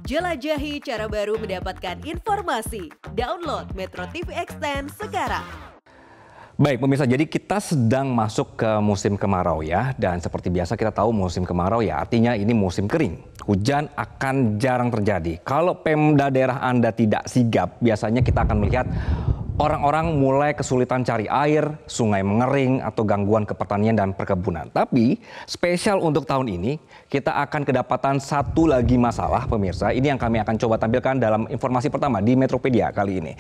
Jelajahi cara baru mendapatkan informasi. Download Metro TV Extend sekarang. Baik pemirsa, jadi kita sedang masuk ke musim kemarau ya. Dan seperti biasa kita tahu musim kemarau ya artinya ini musim kering. Hujan akan jarang terjadi. Kalau Pemda daerah Anda tidak sigap, biasanya kita akan melihat orang-orang mulai kesulitan cari air, sungai mengering, atau gangguan ke pertanian dan perkebunan. Tapi spesial untuk tahun ini, kita akan kedapatan satu lagi masalah pemirsa. Ini yang kami akan coba tampilkan dalam informasi pertama di Metropedia kali ini.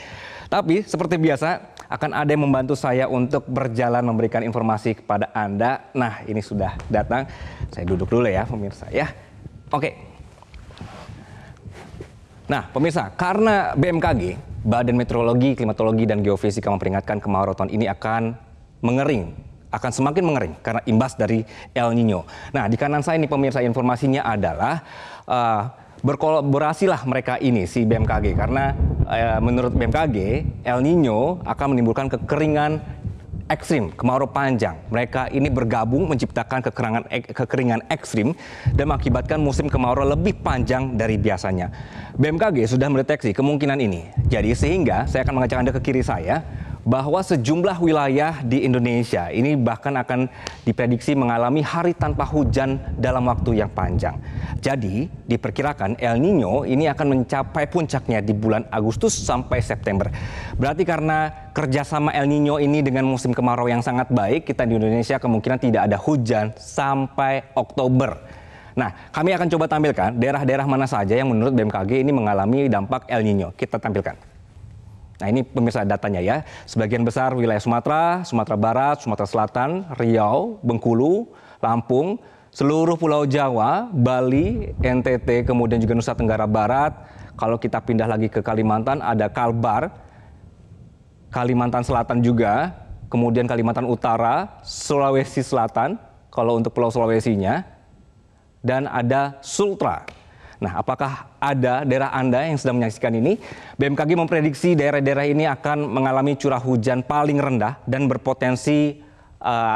Tapi seperti biasa, akan ada yang membantu saya untuk berjalan memberikan informasi kepada Anda. Nah, ini sudah datang. Saya duduk dulu ya pemirsa ya. Oke. Nah pemirsa, karena BMKG, Badan Meteorologi, Klimatologi, dan Geofisika memperingatkan kemarau tahun ini akan mengering, akan semakin mengering karena imbas dari El Nino. Nah, di kanan saya ini pemirsa informasinya adalah berkolaborasilah mereka ini, si BMKG, karena menurut BMKG, El Nino akan menimbulkan kekeringan ekstrim, kemarau panjang. Mereka ini bergabung menciptakan kekeringan ekstrim dan mengakibatkan musim kemarau lebih panjang dari biasanya. BMKG sudah mendeteksi kemungkinan ini. Jadi sehingga saya akan mengajak Anda ke kiri saya bahwa sejumlah wilayah di Indonesia ini bahkan akan diprediksi mengalami hari tanpa hujan dalam waktu yang panjang. Jadi diperkirakan El Nino ini akan mencapai puncaknya di bulan Agustus sampai September. Berarti karena kerjasama El Nino ini dengan musim kemarau yang sangat baik, kita di Indonesia kemungkinan tidak ada hujan sampai Oktober. Nah, kami akan coba tampilkan daerah-daerah mana saja yang menurut BMKG ini mengalami dampak El Nino. Kita tampilkan. Nah, ini pemirsa datanya ya. Sebagian besar wilayah Sumatera, Sumatera Barat, Sumatera Selatan, Riau, Bengkulu, Lampung, seluruh Pulau Jawa, Bali, NTT, kemudian juga Nusa Tenggara Barat. Kalau kita pindah lagi ke Kalimantan ada Kalbar, Kalimantan Selatan juga, kemudian Kalimantan Utara, Sulawesi Selatan, kalau untuk Pulau Sulawesinya, dan ada Sultra. Nah, apakah ada daerah Anda yang sedang menyaksikan ini? BMKG memprediksi daerah-daerah ini akan mengalami curah hujan paling rendah dan berpotensi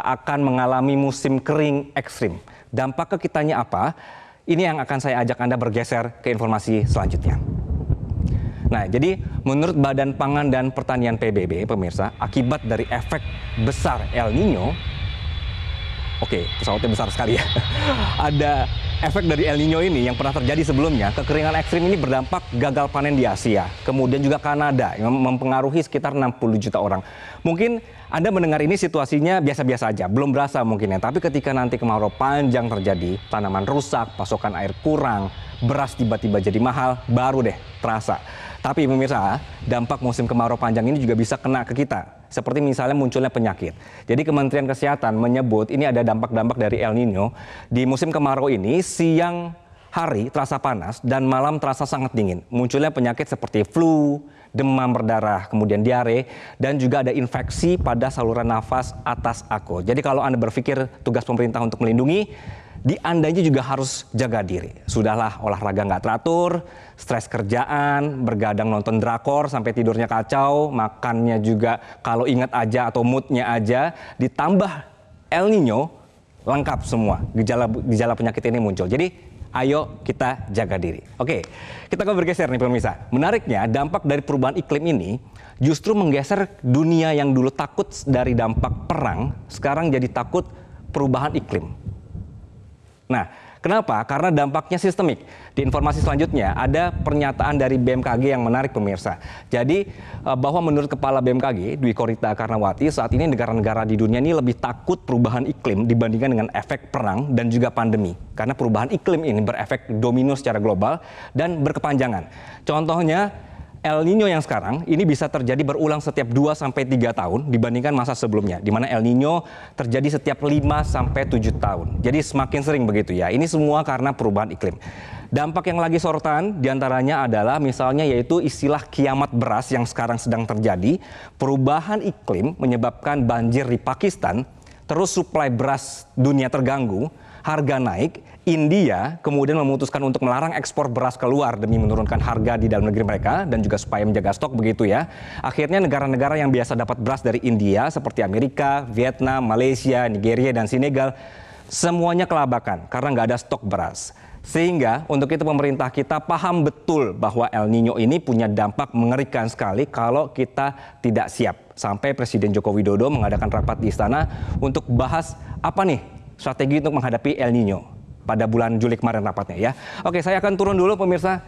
akan mengalami musim kering ekstrim. Dampak ke kitanya apa? Ini yang akan saya ajak Anda bergeser ke informasi selanjutnya. Nah, jadi menurut Badan Pangan dan Pertanian PBB, pemirsa, akibat dari efek besar El Nino, oke, pesawatnya besar sekali ya. Ada efek dari El Nino ini yang pernah terjadi sebelumnya. Kekeringan ekstrim ini berdampak gagal panen di Asia. Kemudian juga Kanada yang mempengaruhi sekitar 60 juta orang. Mungkin Anda mendengar ini situasinya biasa-biasa aja, belum berasa mungkin ya. Tapi ketika nanti kemarau panjang terjadi, tanaman rusak, pasokan air kurang, beras tiba-tiba jadi mahal, baru deh terasa. Tapi pemirsa, dampak musim kemarau panjang ini juga bisa kena ke kita. Seperti misalnya munculnya penyakit. Jadi Kementerian Kesehatan menyebut ini ada dampak-dampak dari El Nino. Di musim kemarau ini siang hari terasa panas dan malam terasa sangat dingin. Munculnya penyakit seperti flu, demam berdarah, kemudian diare, dan juga ada infeksi pada saluran nafas atas ako. Jadi kalau Anda berpikir tugas pemerintah untuk melindungi, di Andanya juga harus jaga diri. Sudahlah olahraga nggak teratur, stres kerjaan, bergadang nonton drakor sampai tidurnya kacau, makannya juga kalau ingat aja atau moodnya aja, ditambah El Nino, lengkap semua gejala penyakit ini muncul. Jadi ayo kita jaga diri. Oke, kita akan bergeser nih pemirsa. Menariknya dampak dari perubahan iklim ini justru menggeser dunia yang dulu takut dari dampak perang, sekarang jadi takut perubahan iklim. Nah, kenapa? Karena dampaknya sistemik. Di informasi selanjutnya ada pernyataan dari BMKG yang menarik pemirsa. Jadi bahwa menurut Kepala BMKG Dwi Korita Karnawati, saat ini negara-negara di dunia ini lebih takut perubahan iklim dibandingkan dengan efek perang dan juga pandemi. Karena perubahan iklim ini berefek domino secara global dan berkepanjangan. Contohnya El Nino yang sekarang ini bisa terjadi berulang setiap 2-3 tahun dibandingkan masa sebelumnya, di mana El Nino terjadi setiap 5-7 tahun. Jadi semakin sering begitu ya. Ini semua karena perubahan iklim. Dampak yang lagi sorotan diantaranya adalah misalnya yaitu istilah kiamat beras yang sekarang sedang terjadi. Perubahan iklim menyebabkan banjir di Pakistan, terus suplai beras dunia terganggu, harga naik. India kemudian memutuskan untuk melarang ekspor beras keluar demi menurunkan harga di dalam negeri mereka dan juga supaya menjaga stok begitu ya. Akhirnya negara-negara yang biasa dapat beras dari India seperti Amerika, Vietnam, Malaysia, Nigeria, dan Senegal semuanya kelabakan karena nggak ada stok beras. Sehingga untuk itu pemerintah kita paham betul bahwa El Nino ini punya dampak mengerikan sekali kalau kita tidak siap. Sampai Presiden Joko Widodo mengadakan rapat di istana untuk bahas apa nih strategi untuk menghadapi El Nino pada bulan Juli kemarin rapatnya ya. Oke, saya akan turun dulu pemirsa.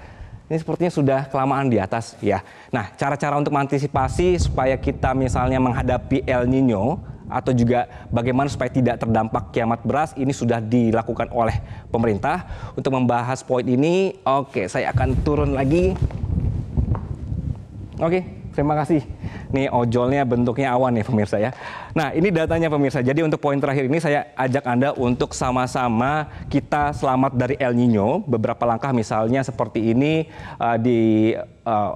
Ini sepertinya sudah kelamaan di atas ya. Nah, cara-cara untuk mengantisipasi supaya kita misalnya menghadapi El Nino atau juga bagaimana supaya tidak terdampak kiamat beras ini sudah dilakukan oleh pemerintah. Untuk membahas poin ini, oke, saya akan turun lagi. Oke, terima kasih. Nih ojolnya bentuknya awan nih pemirsa ya. Nah, ini datanya pemirsa. Jadi untuk poin terakhir ini saya ajak Anda untuk sama-sama kita selamat dari El Nino. Beberapa langkah misalnya seperti ini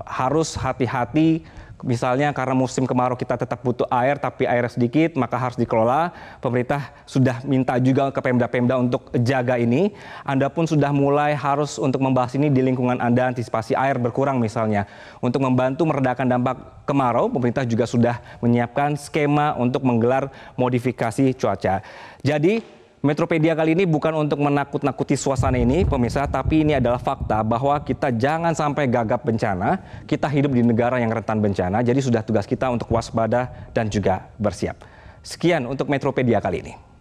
harus hati-hati. Misalnya karena musim kemarau kita tetap butuh air, tapi airnya sedikit, maka harus dikelola. Pemerintah sudah minta juga ke Pemda-Pemda untuk jaga ini. Anda pun sudah mulai harus untuk membahas ini di lingkungan Anda, antisipasi air berkurang misalnya. Untuk membantu meredakan dampak kemarau, pemerintah juga sudah menyiapkan skema untuk menggelar modifikasi cuaca. Jadi, Metropedia kali ini bukan untuk menakut-nakuti suasana ini, pemirsa, tapi ini adalah fakta bahwa kita jangan sampai gagap bencana. Kita hidup di negara yang rentan bencana, jadi sudah tugas kita untuk waspada dan juga bersiap. Sekian untuk Metropedia kali ini.